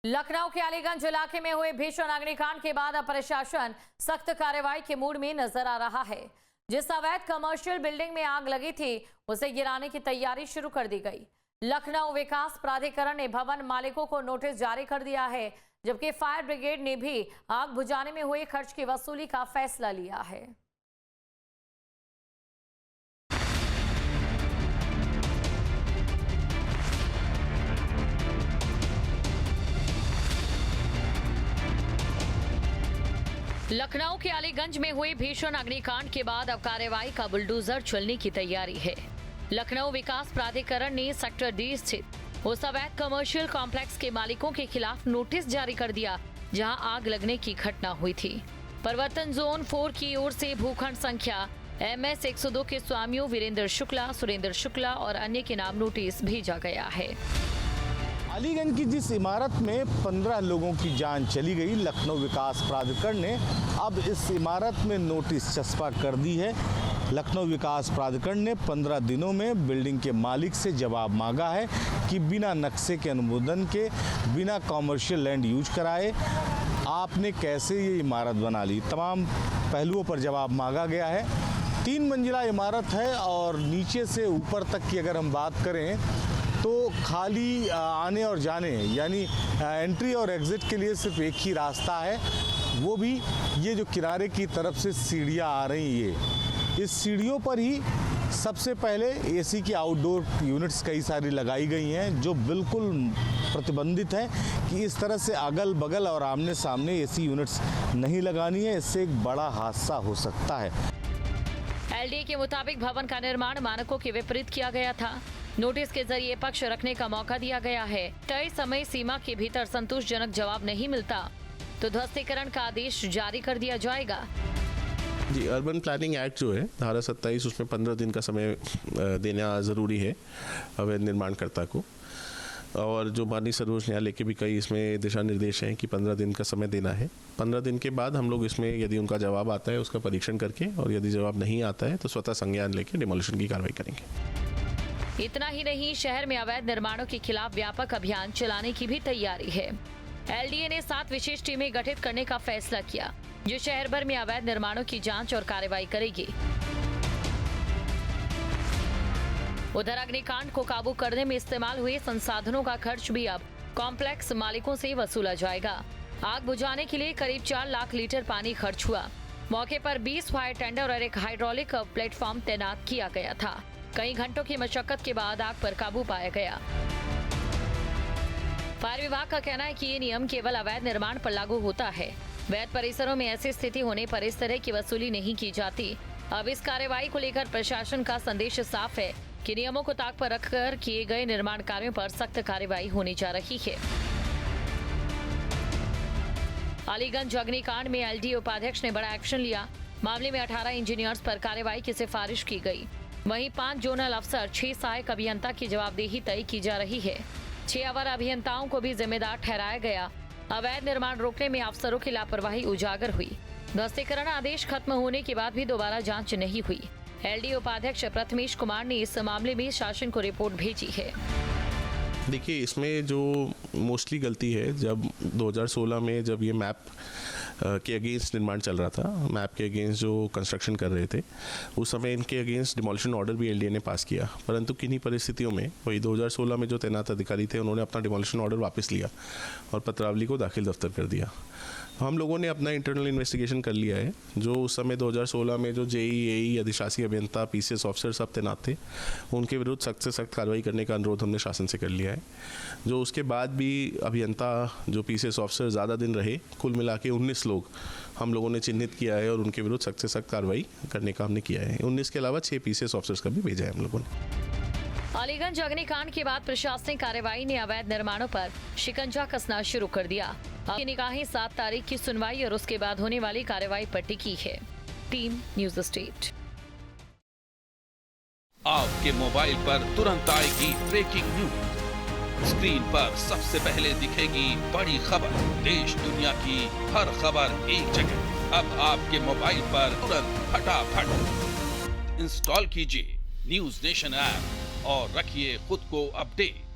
लखनऊ के अलीगंज इलाके में हुए भीषण अग्निकांड के बाद अब प्रशासन सख्त कार्रवाई के मूड में नजर आ रहा है। जिस अवैध कमर्शियल बिल्डिंग में आग लगी थी उसे गिराने की तैयारी शुरू कर दी गई। लखनऊ विकास प्राधिकरण ने भवन मालिकों को नोटिस जारी कर दिया है, जबकि फायर ब्रिगेड ने भी आग बुझाने में हुए खर्च की वसूली का फैसला लिया है। लखनऊ के अलीगंज में हुए भीषण अग्निकांड के बाद अब कार्रवाई का बुलडोजर चलने की तैयारी है। लखनऊ विकास प्राधिकरण ने सेक्टर डी स्थित उस अवैध कमर्शियल कॉम्प्लेक्स के मालिकों के खिलाफ नोटिस जारी कर दिया जहां आग लगने की घटना हुई थी। परिवर्तन जोन 4 की ओर से भूखंड संख्या MS 102 के स्वामियों वीरेंद्र शुक्ला, सुरेंद्र शुक्ला और अन्य के नाम नोटिस भेजा गया है। अलीगंज की जिस इमारत में 15 लोगों की जान चली गई, लखनऊ विकास प्राधिकरण ने अब इस इमारत में नोटिस चस्पा कर दी है। लखनऊ विकास प्राधिकरण ने 15 दिनों में बिल्डिंग के मालिक से जवाब मांगा है कि बिना नक्शे के अनुमोदन के, बिना कॉमर्शियल लैंड यूज कराए आपने कैसे ये इमारत बना ली। तमाम पहलुओं पर जवाब मांगा गया है। 3 मंजिला इमारत है और नीचे से ऊपर तक की अगर हम बात करें तो खाली आने और जाने यानी एंट्री और एग्ज़िट के लिए सिर्फ एक ही रास्ता है, वो भी ये जो किनारे की तरफ से सीढ़ियाँ आ रही हैं। इस सीढ़ियों पर ही सबसे पहले AC की आउटडोर यूनिट्स कई सारी लगाई गई हैं, जो बिल्कुल प्रतिबंधित है कि इस तरह से अगल बगल और आमने सामने AC यूनिट्स नहीं लगानी है, इससे एक बड़ा हादसा हो सकता है। LDA के मुताबिक भवन का निर्माण मानकों के विपरीत किया गया था। नोटिस के जरिए पक्ष रखने का मौका दिया गया है। तय समय सीमा के भीतर संतोषजनक जवाब नहीं मिलता तो ध्वस्तीकरण का आदेश जारी कर दिया जाएगा। जी, अर्बन प्लानिंग एक्ट जो है धारा 27, उसमें 15 दिन का समय देना ज़रूरी है अवैध निर्माणकर्ता को, और जो माननीय सर्वोच्च न्यायालय के भी कई इसमें दिशा निर्देश हैं कि 15 दिन का समय देना है। 15 दिन के बाद हम लोग इसमें यदि उनका जवाब आता है उसका परीक्षण करके, और यदि जवाब नहीं आता है तो स्वतः संज्ञान लेके डिमोलिशन की कार्रवाई करेंगे। इतना ही नहीं, शहर में अवैध निर्माणों के खिलाफ व्यापक अभियान चलाने की भी तैयारी है। LDA ने 7 विशेष टीमें गठित करने का फैसला किया, जो शहर भर में अवैध निर्माणों की जांच और कार्रवाई करेगी। उधर अग्निकांड को काबू करने में इस्तेमाल हुए संसाधनों का खर्च भी अब कॉम्प्लेक्स मालिकों से वसूला जाएगा। आग बुझाने के लिए करीब 4 लाख लीटर पानी खर्च हुआ। मौके पर 20 फायर टेंडर और एक हाइड्रोलिक प्लेटफॉर्म तैनात किया गया था। कई घंटों की मशक्कत के बाद आग पर काबू पाया गया। फायर विभाग का कहना है कि ये नियम केवल अवैध निर्माण पर लागू होता है। वैध परिसरों में ऐसी स्थिति होने पर इस तरह की वसूली नहीं की जाती। अब इस कार्रवाई को लेकर प्रशासन का संदेश साफ है कि नियमों को ताक पर रखकर किए गए निर्माण कार्यों पर सख्त कार्रवाई होने जा रही है। अलीगंज अग्निकांड में LDA उपाध्यक्ष ने बड़ा एक्शन लिया। मामले में 18 इंजीनियर्स पर कार्रवाई की सिफारिश की गई। वहीं 5 जोनल अफसर, 6 सहायक अभियंता की जवाबदेही तय की जा रही है। 6 अवर अभियंताओं को भी जिम्मेदार ठहराया गया। अवैध निर्माण रोकने में अफसरों की लापरवाही उजागर हुई। ध्वस्तीकरण आदेश खत्म होने के बाद भी दोबारा जांच नहीं हुई। LDA उपाध्यक्ष प्रथमेश कुमार ने इस मामले में शासन को रिपोर्ट भेजी है। देखिए, इसमें जो मोस्टली गलती है, जब 2016 में जब ये मैप के अगेंस्ट निर्माण चल रहा था, मैप के अगेंस्ट जो कंस्ट्रक्शन कर रहे थे, उस समय इनके अगेंस्ट डिमोलिशन ऑर्डर भी LDA ने पास किया, परंतु किन्हीं परिस्थितियों में वही 2016 में जो तैनात अधिकारी थे उन्होंने अपना डिमोलिशन ऑर्डर वापस लिया और पत्रावली को दाखिल दफ्तर कर दिया। हम लोगों ने अपना इंटरनल इन्वेस्टिगेशन कर लिया है। जो उस समय 2016 में जो JE, AE, अधिशासी अभियंता, PCS ऑफिसर सब तैनात थे, उनके विरुद्ध सख्त से सख्त कार्रवाई करने का अनुरोध हमने शासन से कर लिया है। जो उसके बाद भी अभियंता, जो PCS ऑफिसर ज़्यादा दिन रहे, कुल मिला के 19 लोग हम लोगों ने चिन्हित किया है और उनके विरुद्ध सख्त से सख्त कार्रवाई करने का हमने किया है। 19 के अलावा 6 PCS ऑफिसर्स का भी भेजा है हम लोगों ने। अलीगंज अग्निकांड के बाद प्रशासनिक कार्रवाई ने अवैध निर्माणों पर शिकंजा कसना शुरू कर दिया। अब की निगाहें 7 तारीख की सुनवाई और उसके बाद होने वाली कार्रवाई पर टिकी है। Team news state. आपके मोबाइल पर तुरंत आएगी ब्रेकिंग न्यूज। स्क्रीन पर सबसे पहले दिखेगी बड़ी खबर। देश दुनिया की हर खबर एक जगह। अब आपके मोबाइल पर तुरंत फटाफट इंस्टॉल कीजिए न्यूज़ नेशन ऐप और रखिए खुद को अपडेट।